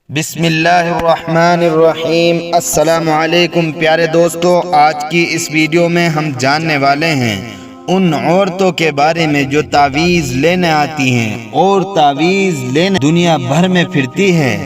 بسم اللہ الرحمن الرحیم۔ السلام علیکم پیارے دوستو، آج کی اس ویڈیو میں ہم جاننے والے ہیں ان عورتوں کے بارے میں جو تعویذ لینے آتی ہیں اور تعویذ لینے دنیا بھر میں پھرتی ہیں۔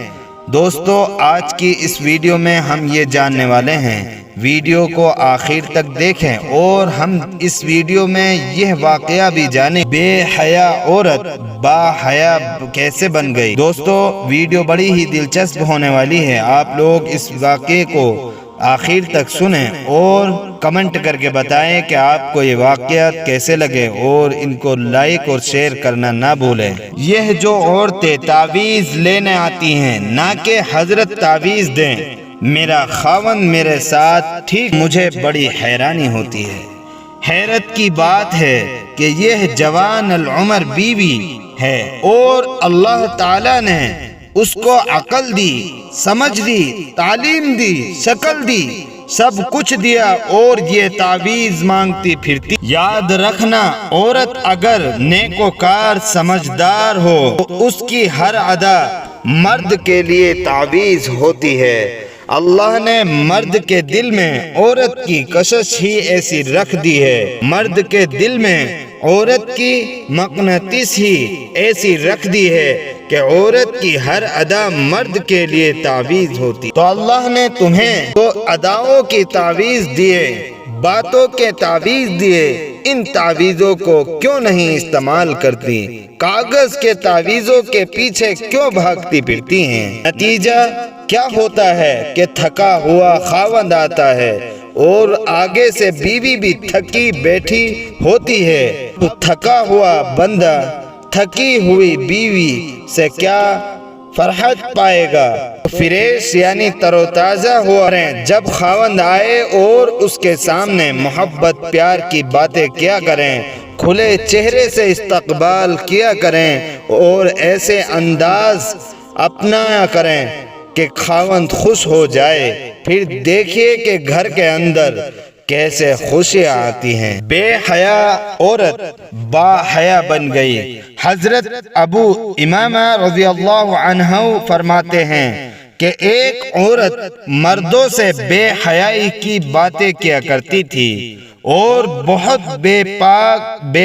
دوستو، آج کی اس ویڈیو میں ہم یہ جاننے والے ہیں، ویڈیو کو آخر تک دیکھیں اور ہم اس ویڈیو میں یہ واقعہ بھی جانیں بے حیا عورت با حیا کیسے بن گئی۔ دوستو، ویڈیو بڑی ہی دلچسپ ہونے والی ہے، آپ لوگ اس واقعے کو آخر تک سنیں اور کمنٹ کر کے بتائیں کہ آپ کو یہ واقعات کیسے لگے اور ان کو لائک اور شیئر کرنا نہ بھولیں۔ یہ جو عورتیں تعویذ لینے آتی ہیں نہ کہ حضرت تعویذ دیں، میرا خاوند میرے ساتھ ٹھیک، مجھے بڑی حیرانی ہوتی ہے۔ حیرت کی بات ہے کہ یہ جوان العمر بیوی ہے اور اللہ تعالیٰ نے اس کو عقل دی، سمجھ دی، تعلیم دی، شکل دی، سب کچھ دیا اور یہ تعویذ مانگتی پھرتی۔ یاد رکھنا، عورت اگر نیکوکار سمجھدار ہو تو اس کی ہر ادا مرد کے لیے تعویذ ہوتی ہے۔ اللہ نے مرد کے دل میں عورت کی کشش ہی ایسی رکھ دی ہے، مرد کے دل میں عورت کی مقناطیس ہی ایسی رکھ دی ہے کہ عورت کی ہر ادا مرد کے لیے تعویذ ہوتی۔ تو اللہ نے تمہیں تو اداؤں کی تعویذ دیے، باتوں کے تعویذ دیے، ان تعویذوں کو کیوں نہیں استعمال کرتی؟ کاغذ کے تعویذوں کے پیچھے کیوں بھاگتی پھرتی ہیں؟ نتیجہ کیا ہوتا ہے کہ تھکا ہوا خاوند آتا ہے اور آگے سے بیوی بھی تھکی بیٹھی ہوتی ہے۔ تو تھکا ہوا بندہ تھکی ہوئی بیوی سے کیا فرحت پائے گا؟ فریش یعنی تر و تازہ ہوا رہیں جب خاوند آئے اور اس کے سامنے محبت پیار کی باتیں کیا کریں، کھلے چہرے سے استقبال کیا کریں اور ایسے انداز اپنایا کریں کہ خاوند خوش ہو جائے۔ پھر دیکھیے کہ گھر کے اندر کیسے خوشیاں آتی ہیں۔ بے حیا عورت با حیا بن گئی۔ حضرت ابو امامہ رضی اللہ عنہ فرماتے ہیں کہ ایک عورت مردوں سے بے حیائی کی باتیں کیا کرتی تھی اور بہت بے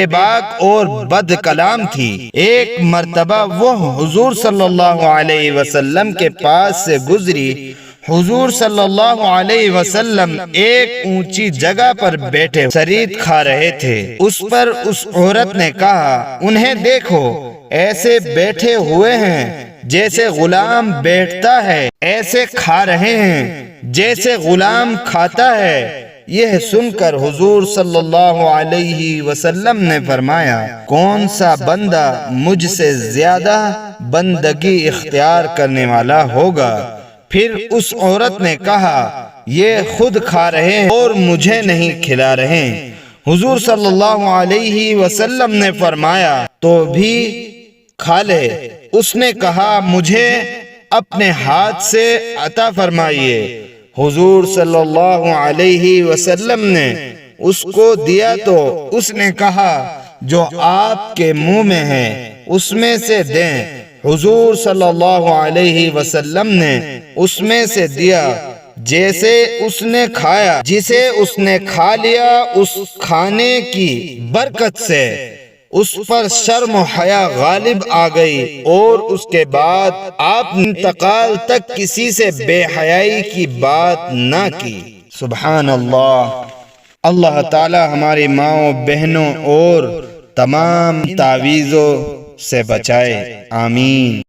باک اور بد کلام تھی۔ ایک مرتبہ وہ حضور صلی اللہ علیہ وسلم کے پاس سے گزری۔ حضور صلی اللہ علیہ وسلم ایک اونچی جگہ پر بیٹھے سرید کھا رہے تھے۔ اس پر اس عورت نے کہا، انہیں دیکھو، ایسے بیٹھے ہوئے ہیں جیسے غلام بیٹھتا ہے، ایسے کھا رہے ہیں جیسے غلام کھاتا ہے۔ یہ سن کر حضور صلی اللہ علیہ وسلم نے فرمایا، کون سا بندہ مجھ سے زیادہ بندگی اختیار کرنے والا ہوگا؟ پھر اس عورت نے کہا، یہ خود کھا رہے ہیں اور مجھے نہیں کھلا رہے۔ حضور صلی اللہ علیہ وسلم نے فرمایا، تو بھی کھا لے۔ اس نے کہا، مجھے اپنے ہاتھ سے عطا فرمائیے۔ حضور صلی اللہ علیہ وسلم نے اس کو دیا تو اس نے کہا، جو آپ کے منہ میں ہے اس میں سے دیں۔ حضور صلی اللہ علیہ وسلم نے اس میں سے دیا، جیسے اس نے کھایا۔ جسے اس نے کھا لیا، اس کھانے کی برکت سے اس پر شرم و حیا غالب آ گئی اور اس کے بعد آپ انتقال تک کسی سے بے حیائی کی بات نہ کی۔ سبحان اللہ۔ اللہ تعالی ہماری ماؤں بہنوں اور تمام تعویذوں سے بچائے، آمین۔